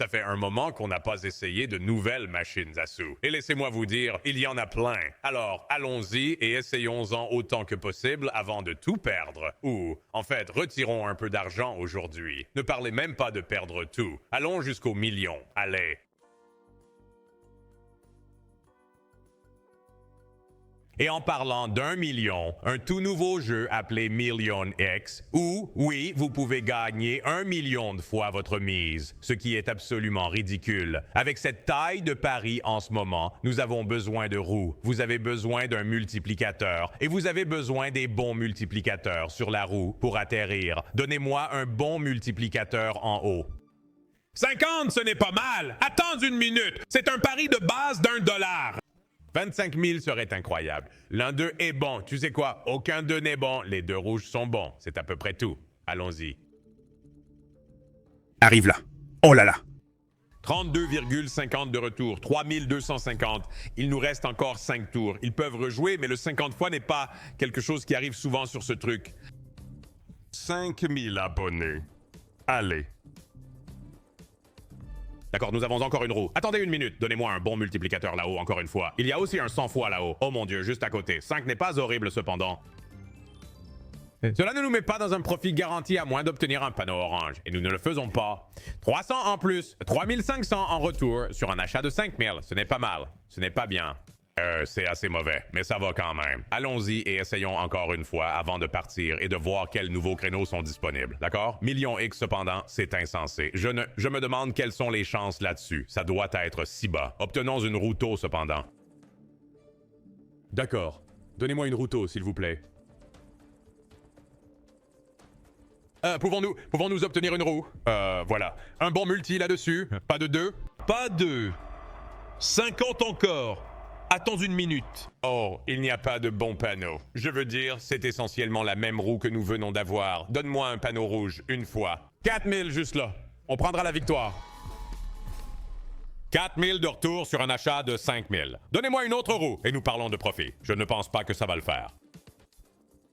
Ça fait un moment qu'on n'a pas essayé de nouvelles machines à sous. Et laissez-moi vous dire, il y en a plein. Alors, allons-y et essayons-en autant que possible avant de tout perdre. Ou, en fait, retirons un peu d'argent aujourd'hui. Ne parlez même pas de perdre tout. Allons jusqu'au million. Allez. Et en parlant d'1 million, un tout nouveau jeu appelé Million X, où, oui, vous pouvez gagner 1 million de fois votre mise, ce qui est absolument ridicule. Avec cette taille de pari en ce moment, nous avons besoin de roues, vous avez besoin d'un multiplicateur, et vous avez besoin des bons multiplicateurs sur la roue pour atterrir. Donnez-moi un bon multiplicateur en haut. 50, ce n'est pas mal! Attends une minute! C'est un pari de base d'$1. 25 000 serait incroyable. L'un d'eux est bon. Tu sais quoi? Aucun d'eux n'est bon. Les deux rouges sont bons. C'est à peu près tout. Allons-y. Arrive là. Oh là là. 32,50 de retour. 3250. Il nous reste encore 5 tours. Ils peuvent rejouer, mais le 50 fois n'est pas quelque chose qui arrive souvent sur ce truc. 5000 abonnés. Allez. D'accord, nous avons encore une roue. Attendez une minute, donnez-moi un bon multiplicateur là-haut, encore une fois. Il y a aussi un 100 fois là-haut. Oh mon Dieu, juste à côté. 5 n'est pas horrible cependant. Cela ne nous met pas dans un profit garanti à moins d'obtenir un panneau orange. Et nous ne le faisons pas. 300 en plus, 3500 en retour sur un achat de 5000. Ce n'est pas mal. Ce n'est pas bien. C'est assez mauvais, mais ça va quand même. Allons-y et essayons encore une fois avant de partir et de voir quels nouveaux créneaux sont disponibles, d'accord? Million X cependant, c'est insensé. Je me demande quelles sont les chances là-dessus. Ça doit être si bas. Obtenons une routeau cependant. D'accord. Donnez-moi une routeau, s'il vous plaît. Pouvons-nous obtenir une roue? Voilà. Un bon multi là-dessus. Pas de 2? Pas 2. 50 encore. Attends une minute. Oh, il n'y a pas de bon panneau. Je veux dire, c'est essentiellement la même roue que nous venons d'avoir. Donne-moi un panneau rouge, une fois. 4000 juste là. On prendra la victoire. 4000 de retour sur un achat de 5000. Donnez-moi une autre roue et nous parlons de profit. Je ne pense pas que ça va le faire.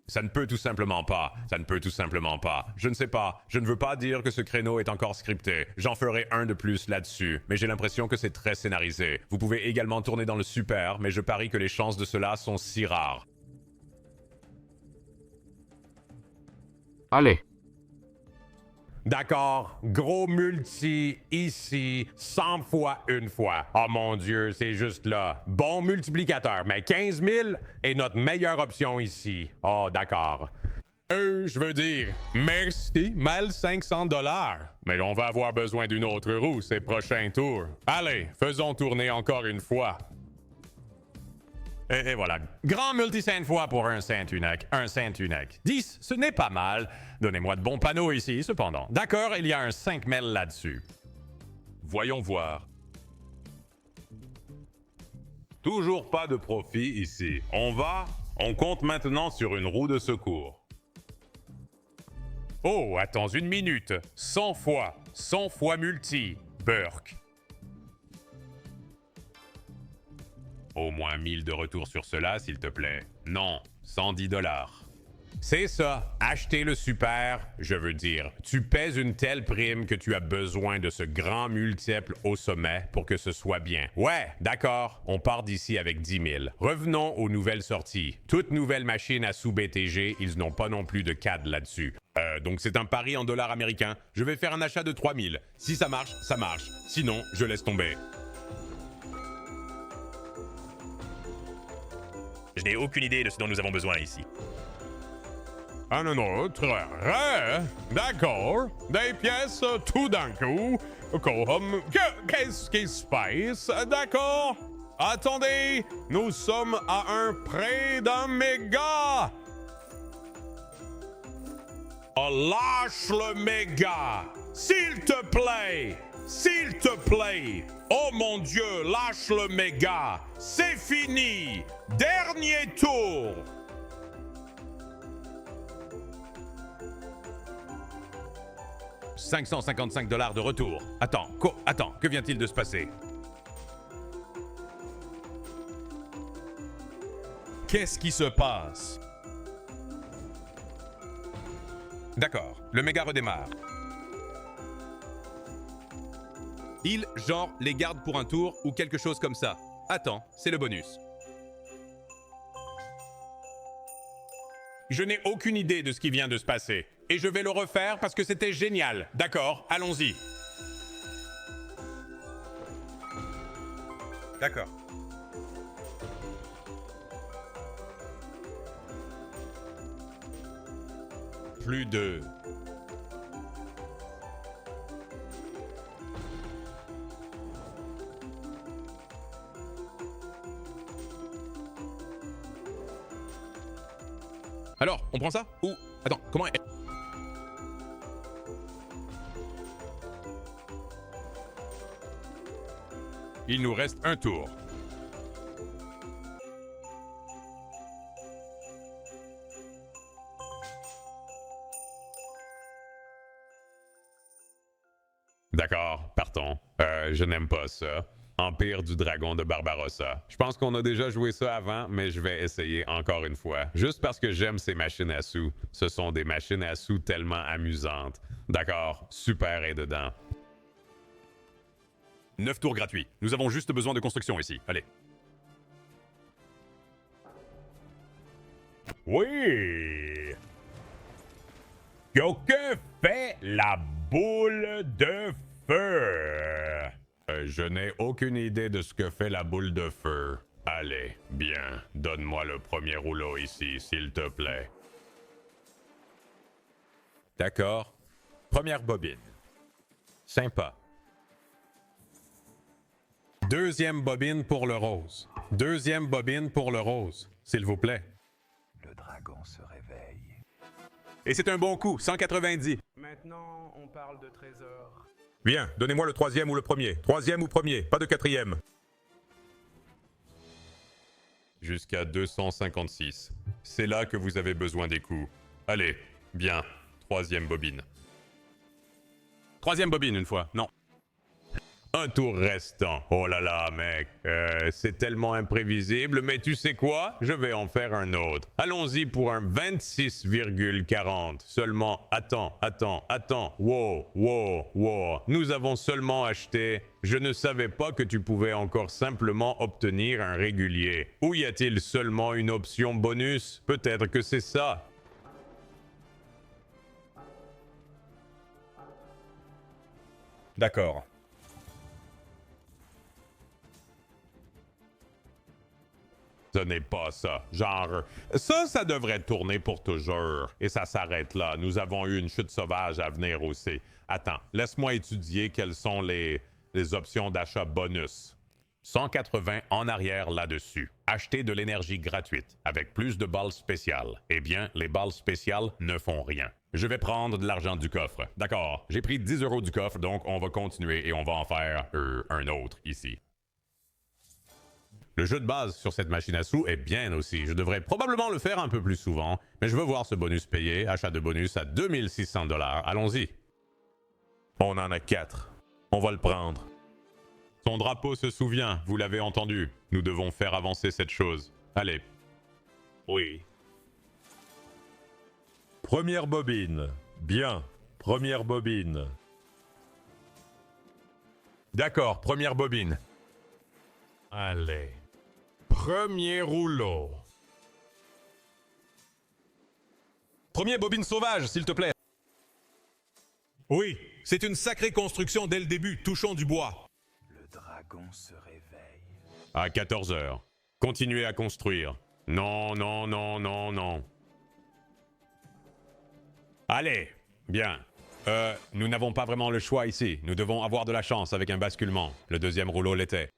Ça ne peut tout simplement pas. Ça ne peut tout simplement pas. Je ne sais pas. Je ne veux pas dire que ce créneau est encore scripté. J'en ferai un de plus là-dessus. Mais j'ai l'impression que c'est très scénarisé. Vous pouvez également tourner dans le super, mais je parie que les chances de cela sont si rares. Allez. D'accord, gros multi ici, 100 fois une fois. Oh mon Dieu, c'est juste là. Bon multiplicateur, mais 15 000 est notre meilleure option ici. Oh, d'accord. Je veux dire, merci, mal 500 $. Mais on va avoir besoin d'une autre roue ces prochains tours. Allez, faisons tourner encore une fois. Et voilà. Grand multi 5 fois pour un saint unique. Un saint unique. 10, ce n'est pas mal. Donnez-moi de bons panneaux ici, cependant. D'accord, il y a un 5000 là-dessus. Voyons voir. Toujours pas de profit ici. On compte maintenant sur une roue de secours. Oh, attends une minute. 100 fois multi. Burk. Au moins 1000 de retour sur cela, s'il te plaît. Non, 110 $. C'est ça, acheter le super, je veux dire. Tu paies une telle prime que tu as besoin de ce grand multiple au sommet pour que ce soit bien. Ouais, d'accord, on part d'ici avec 10 000. Revenons aux nouvelles sorties. Toute nouvelle machine à sous BTG, ils n'ont pas non plus de CAD là-dessus. Donc c'est un pari en dollars américains. Je vais faire un achat de 3000. Si ça marche, ça marche. Sinon, je laisse tomber. Je n'ai aucune idée de ce dont nous avons besoin ici. Un autre, d'accord. Des pièces tout d'un coup. Comme, qu'est-ce qui se passe? D'accord. Attendez, nous sommes à un près d'un méga. Oh, lâche le méga. S'il te plaît. S'il te plaît. Oh mon Dieu, lâche le méga. C'est fini. Dernier tour. « 555 $ de retour. Attends, que vient-il de se passer? Qu'est-ce qui se passe? D'accord, le méga redémarre. Il, genre, les garde pour un tour ou quelque chose comme ça. Attends, c'est le bonus. Je n'ai aucune idée de ce qui vient de se passer. Et je vais le refaire parce que c'était génial. D'accord, allons-y. D'accord. Plus de... Alors, on prend ça? Ou... Attends, comment... Il nous reste un tour. D'accord, partons. Je n'aime pas ça. Empire du dragon de Barbarossa. Je pense qu'on a déjà joué ça avant, mais je vais essayer encore une fois. Juste parce que j'aime ces machines à sous. Ce sont des machines à sous tellement amusantes. D'accord, super et dedans. 9 tours gratuits. Nous avons juste besoin de construction ici. Allez. Oui! Que fait la boule de feu? Je n'ai aucune idée de ce que fait la boule de feu. Allez, bien, donne-moi le premier rouleau ici, s'il te plaît. D'accord. Première bobine. Sympa. Deuxième bobine pour le rose. Deuxième bobine pour le rose, s'il vous plaît. Le dragon se réveille. Et c'est un bon coup, 190. Maintenant, on parle de trésor. Bien, donnez-moi le troisième ou le premier. Troisième ou premier, pas de quatrième. Jusqu'à 256. C'est là que vous avez besoin des coups. Allez, bien. Troisième bobine. Troisième bobine une fois, non. Un tour restant. Oh là là, mec. C'est tellement imprévisible, mais tu sais quoi? Je vais en faire un autre. Allons-y pour un 26,40. Seulement, attends. Wow. Nous avons seulement acheté. Je ne savais pas que tu pouvais encore simplement obtenir un régulier. Ou y a-t-il seulement une option bonus? Peut-être que c'est ça. D'accord. Ce n'est pas ça. Genre, ça devrait tourner pour toujours. Et ça s'arrête là. Nous avons eu une chute sauvage à venir aussi. Attends, laisse-moi étudier quelles sont les options d'achat bonus. 180 en arrière là-dessus. Acheter de l'énergie gratuite avec plus de balles spéciales. Eh bien, les balles spéciales ne font rien. Je vais prendre de l'argent du coffre. D'accord, j'ai pris 10 € du coffre, donc on va continuer et on va en faire un autre ici. Le jeu de base sur cette machine à sous est bien aussi. Je devrais probablement le faire un peu plus souvent, mais je veux voir ce bonus payé. Achat de bonus à 2600 $. Allons-y. On en a 4. On va le prendre. Son drapeau se souvient, vous l'avez entendu. Nous devons faire avancer cette chose. Allez. Oui. Première bobine. Bien. Première bobine. D'accord, première bobine. Allez. Premier rouleau. Premier bobine sauvage, s'il te plaît. Oui, c'est une sacrée construction dès le début, touchons du bois. Le dragon se réveille. À 14 h. Continuez à construire. Non. Allez, bien. Nous n'avons pas vraiment le choix ici. Nous devons avoir de la chance avec un basculement. Le deuxième rouleau l'était.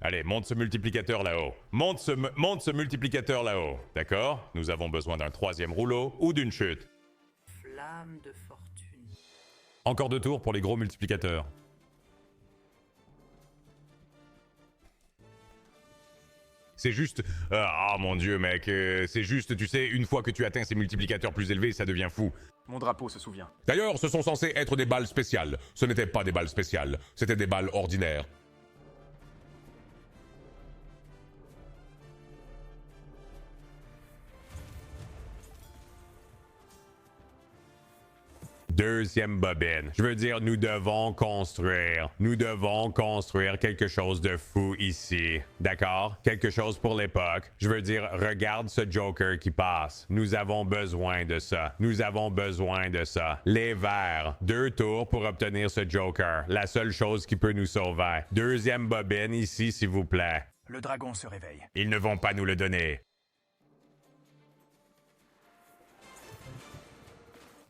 Allez, monte ce multiplicateur là-haut. Monte ce multiplicateur là-haut. D'accord? Nous avons besoin d'un troisième rouleau ou d'une chute. Flamme de fortune. Encore 2 tours pour les gros multiplicateurs. C'est juste... Ah mon dieu mec, c'est juste, tu sais, une fois que tu atteins ces multiplicateurs plus élevés, ça devient fou. Mon drapeau se souvient. D'ailleurs, ce sont censés être des balles spéciales. Ce n'étaient pas des balles spéciales, c'était des balles ordinaires. Deuxième bobine. Je veux dire, nous devons construire. Nous devons construire quelque chose de fou ici. D'accord? Quelque chose pour l'époque. Je veux dire, regarde ce Joker qui passe. Nous avons besoin de ça. Nous avons besoin de ça. Les verts. 2 tours pour obtenir ce Joker. La seule chose qui peut nous sauver. Deuxième bobine ici, s'il vous plaît. Le dragon se réveille. Ils ne vont pas nous le donner.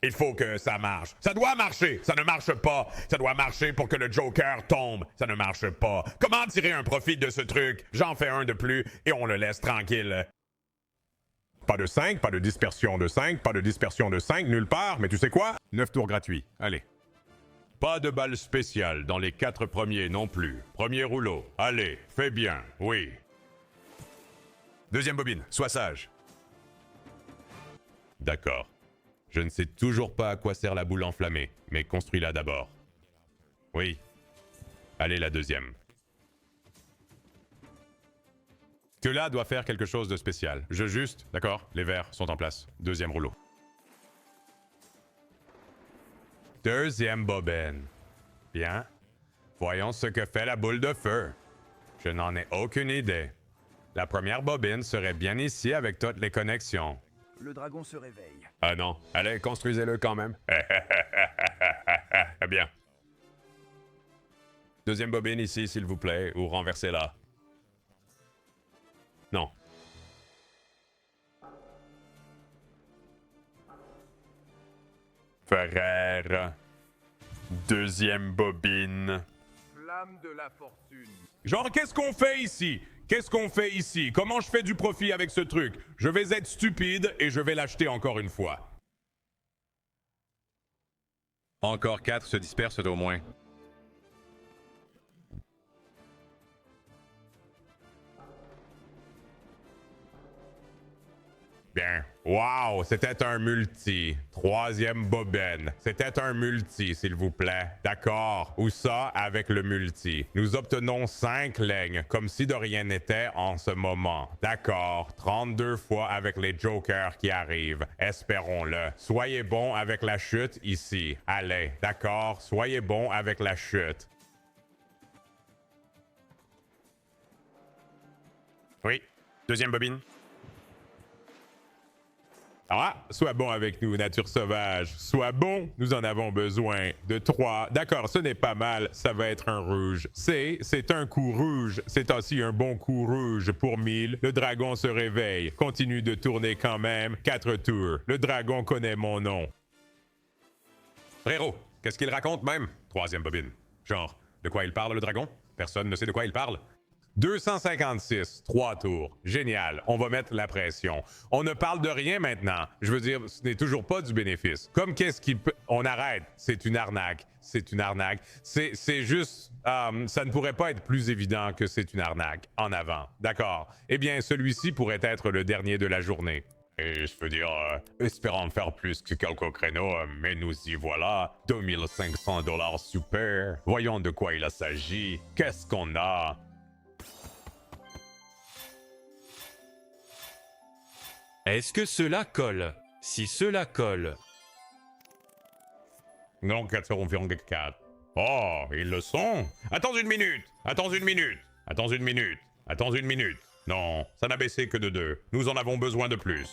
Il faut que ça marche. Ça doit marcher. Ça ne marche pas. Ça doit marcher pour que le Joker tombe. Ça ne marche pas. Comment tirer un profit de ce truc? J'en fais un de plus et on le laisse tranquille. Pas de 5, pas de dispersion de 5, pas de dispersion de 5, nulle part, mais tu sais quoi? 9 tours gratuits. Allez. Pas de balle spéciale dans les 4 premiers non plus. Premier rouleau. Allez, fais bien. Oui. Deuxième bobine, sois sage. D'accord. Je ne sais toujours pas à quoi sert la boule enflammée, mais construis-la d'abord. Oui. Allez, la deuxième. Cela doit faire quelque chose de spécial. Je juste, d'accord, les verts sont en place. Deuxième rouleau. Deuxième bobine. Bien. Voyons ce que fait la boule de feu. Je n'en ai aucune idée. La première bobine serait bien ici avec toutes les connexions. Le dragon se réveille. Ah non. Allez, construisez-le quand même. Bien. Deuxième bobine ici, s'il vous plaît, ou renversez-la. Non. Frère. Deuxième bobine. Flamme de la fortune. Genre, qu'est-ce qu'on fait ici? Qu'est-ce qu'on fait ici? Comment je fais du profit avec ce truc? Je vais être stupide et je vais l'acheter encore une fois. Encore 4 se dispersent au moins. Bien. Wow, c'était un multi. Troisième bobine. C'était un multi, s'il vous plaît. D'accord. Ou ça avec le multi. Nous obtenons 5 lignes, comme si de rien n'était en ce moment. D'accord. 32 fois avec les jokers qui arrivent. Espérons-le. Soyez bon avec la chute ici. Allez. D'accord. Soyez bon avec la chute. Oui. Deuxième bobine. Ah, sois bon avec nous, nature sauvage. Sois bon, nous en avons besoin. De 3. D'accord, ce n'est pas mal. Ça va être un rouge. C'est un coup rouge. C'est aussi un bon coup rouge pour 1000. Le dragon se réveille. Continue de tourner quand même. 4 tours. Le dragon connaît mon nom. Frérot, qu'est-ce qu'il raconte même? Troisième bobine. Genre, de quoi il parle le dragon? Personne ne sait de quoi il parle. 256, 3 tours. Génial. On va mettre la pression. On ne parle de rien maintenant. Je veux dire, ce n'est toujours pas du bénéfice. Comme qu'est-ce qui peut... On arrête. C'est une arnaque. C'est une arnaque. C'est juste... ça ne pourrait pas être plus évident que c'est une arnaque. En avant. D'accord. Eh bien, celui-ci pourrait être le dernier de la journée. Et je veux dire, espérons faire plus que quelques créneaux, mais nous y voilà. 2500 $ super. Voyons de quoi il s'agit. Qu'est-ce qu'on a? Est-ce que cela colle? Si cela colle... Non, 4,4. Oh, ils le sont. Attends une minute. Attends une minute. Attends une minute. Attends une minute. Non, ça n'a baissé que de 2. Nous en avons besoin de plus.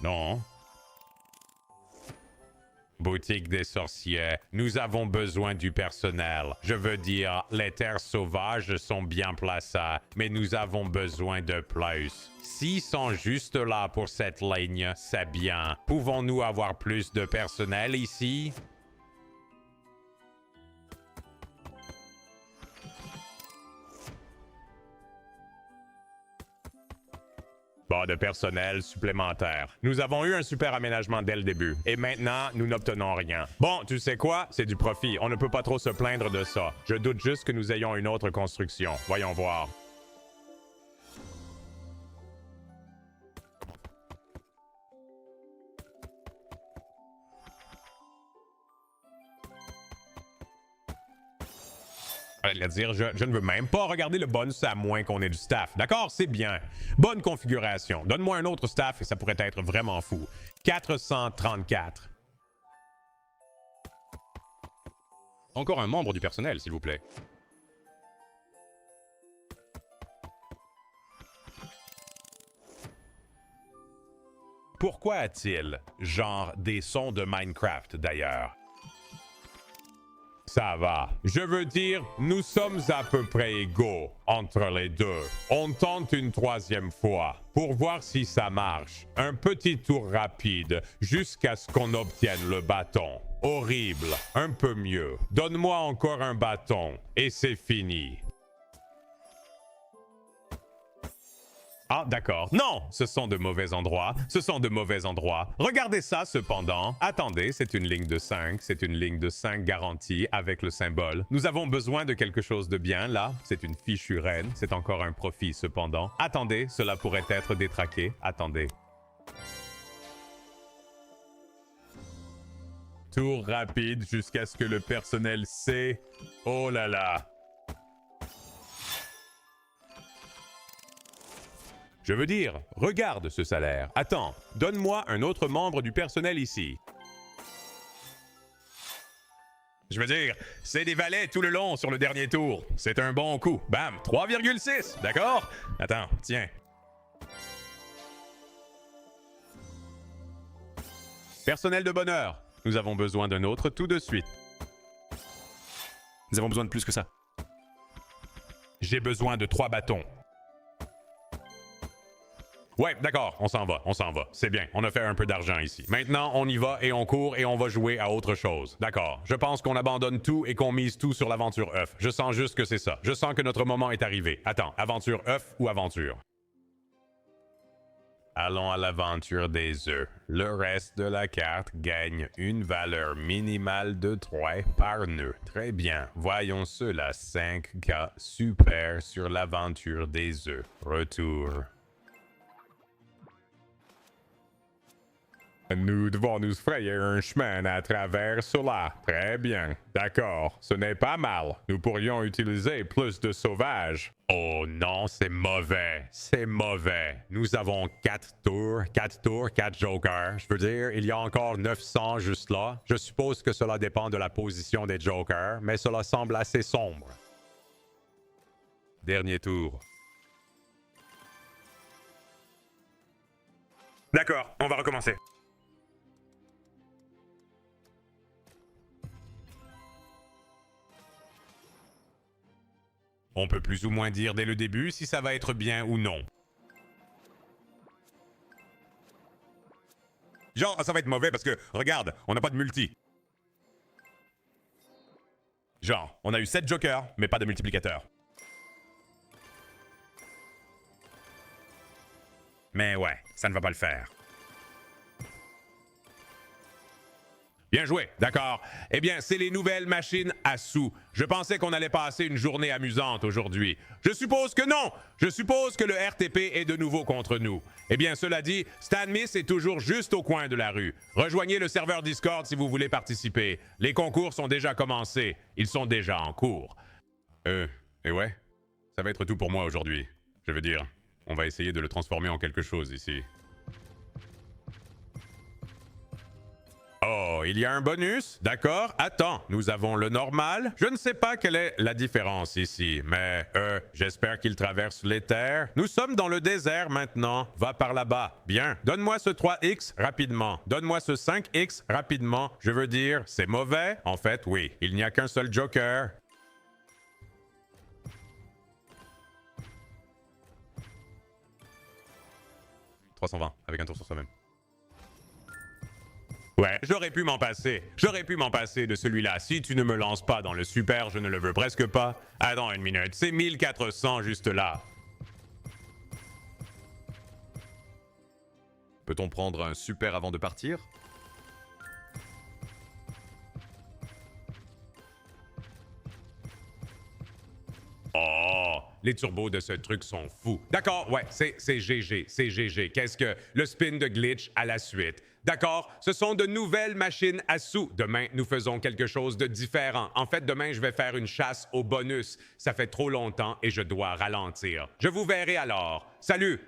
Non. Boutique des sorciers, nous avons besoin du personnel. Je veux dire, les terres sauvages sont bien placées, mais nous avons besoin de plus. S'ils sont juste là pour cette ligne, c'est bien. Pouvons-nous avoir plus de personnel ici? Pas de personnel supplémentaire. Nous avons eu un super aménagement dès le début. Et maintenant, nous n'obtenons rien. Bon, tu sais quoi? C'est du profit. On ne peut pas trop se plaindre de ça. Je doute juste que nous ayons une autre construction. Voyons voir. Dire, je ne veux même pas regarder le bonus à moins qu'on ait du staff. D'accord? C'est bien. Bonne configuration. Donne-moi un autre staff et ça pourrait être vraiment fou. 434. Encore un membre du personnel, s'il vous plaît. Pourquoi a-t-il, genre, des sons de Minecraft d'ailleurs? Ça va. Je veux dire, nous sommes à peu près égaux entre les deux. On tente une troisième fois pour voir si ça marche. Un petit tour rapide jusqu'à ce qu'on obtienne le bâton. Horrible. Un peu mieux. Donne-moi encore un bâton et c'est fini. Ah, d'accord. Non, ce sont de mauvais endroits. Ce sont de mauvais endroits. Regardez ça, cependant. Attendez, c'est une ligne de 5. C'est une ligne de 5 garantie avec le symbole. Nous avons besoin de quelque chose de bien, là. C'est une fichue reine. C'est encore un profit, cependant. Attendez, cela pourrait être détraqué. Attendez. Tour rapide jusqu'à ce que le personnel sait. Oh là là. Je veux dire, regarde ce salaire. Attends, donne-moi un autre membre du personnel ici. Je veux dire, c'est des valets tout le long sur le dernier tour. C'est un bon coup. Bam, 3,6, d'accord? Attends, tiens. Personnel de bonheur, nous avons besoin d'un autre tout de suite. Nous avons besoin de plus que ça. J'ai besoin de 3 bâtons. Ouais, d'accord, on s'en va. C'est bien, on a fait un peu d'argent ici. Maintenant, on y va et on court et on va jouer à autre chose. D'accord, je pense qu'on abandonne tout et qu'on mise tout sur l'aventure œuf. Je sens juste que c'est ça. Je sens que notre moment est arrivé. Attends, aventure œuf ou aventure? Allons à l'aventure des œufs. Le reste de la carte gagne une valeur minimale de 3 par nœud. Très bien. Voyons cela. 5K. Super sur l'aventure des œufs. Retour. Nous devons nous frayer un chemin à travers cela. Très bien. D'accord. Ce n'est pas mal. Nous pourrions utiliser plus de sauvages. Oh non, c'est mauvais. C'est mauvais. Nous avons 4 tours, 4 jokers. Je veux dire, il y a encore 900 juste là. Je suppose que cela dépend de la position des jokers, mais cela semble assez sombre. Dernier tour. D'accord, on va recommencer. On peut plus ou moins dire dès le début si ça va être bien ou non. Genre, ça va être mauvais parce que, regarde, on n'a pas de multi. Genre, on a eu 7 jokers, mais pas de multiplicateur. Mais ouais, ça ne va pas le faire. Bien joué, d'accord. Eh bien, c'est les nouvelles machines à sous. Je pensais qu'on allait passer une journée amusante aujourd'hui. Je suppose que non. Je suppose que le RTP est de nouveau contre nous. Eh bien, cela dit, Stan Miss est toujours juste au coin de la rue. Rejoignez le serveur Discord si vous voulez participer. Les concours sont déjà commencés. Ils sont déjà en cours. Et ouais, ça va être tout pour moi aujourd'hui. Je veux dire, on va essayer de le transformer en quelque chose ici. Oh, il y a un bonus? D'accord. Attends, nous avons le normal. Je ne sais pas quelle est la différence ici, mais j'espère qu'il traverse les terres. Nous sommes dans le désert maintenant. Va par là-bas. Bien. Donne-moi ce 3X rapidement. Donne-moi ce 5X rapidement. Je veux dire, c'est mauvais? En fait, oui. Il n'y a qu'un seul joker. « 320, avec un tour sur soi-même. Ouais, j'aurais pu m'en passer. J'aurais pu m'en passer de celui-là. Si tu ne me lances pas dans le super, je ne le veux presque pas. Attends une minute, c'est 1400 juste là. Peut-on prendre un super avant de partir? Oh, les turbos de ce truc sont fous. D'accord, ouais, c'est GG, c'est GG. Qu'est-ce que le spin de glitch à la suite? D'accord, ce sont de nouvelles machines à sous. Demain, nous faisons quelque chose de différent. En fait, demain, je vais faire une chasse au bonus. Ça fait trop longtemps et je dois ralentir. Je vous verrai alors. Salut!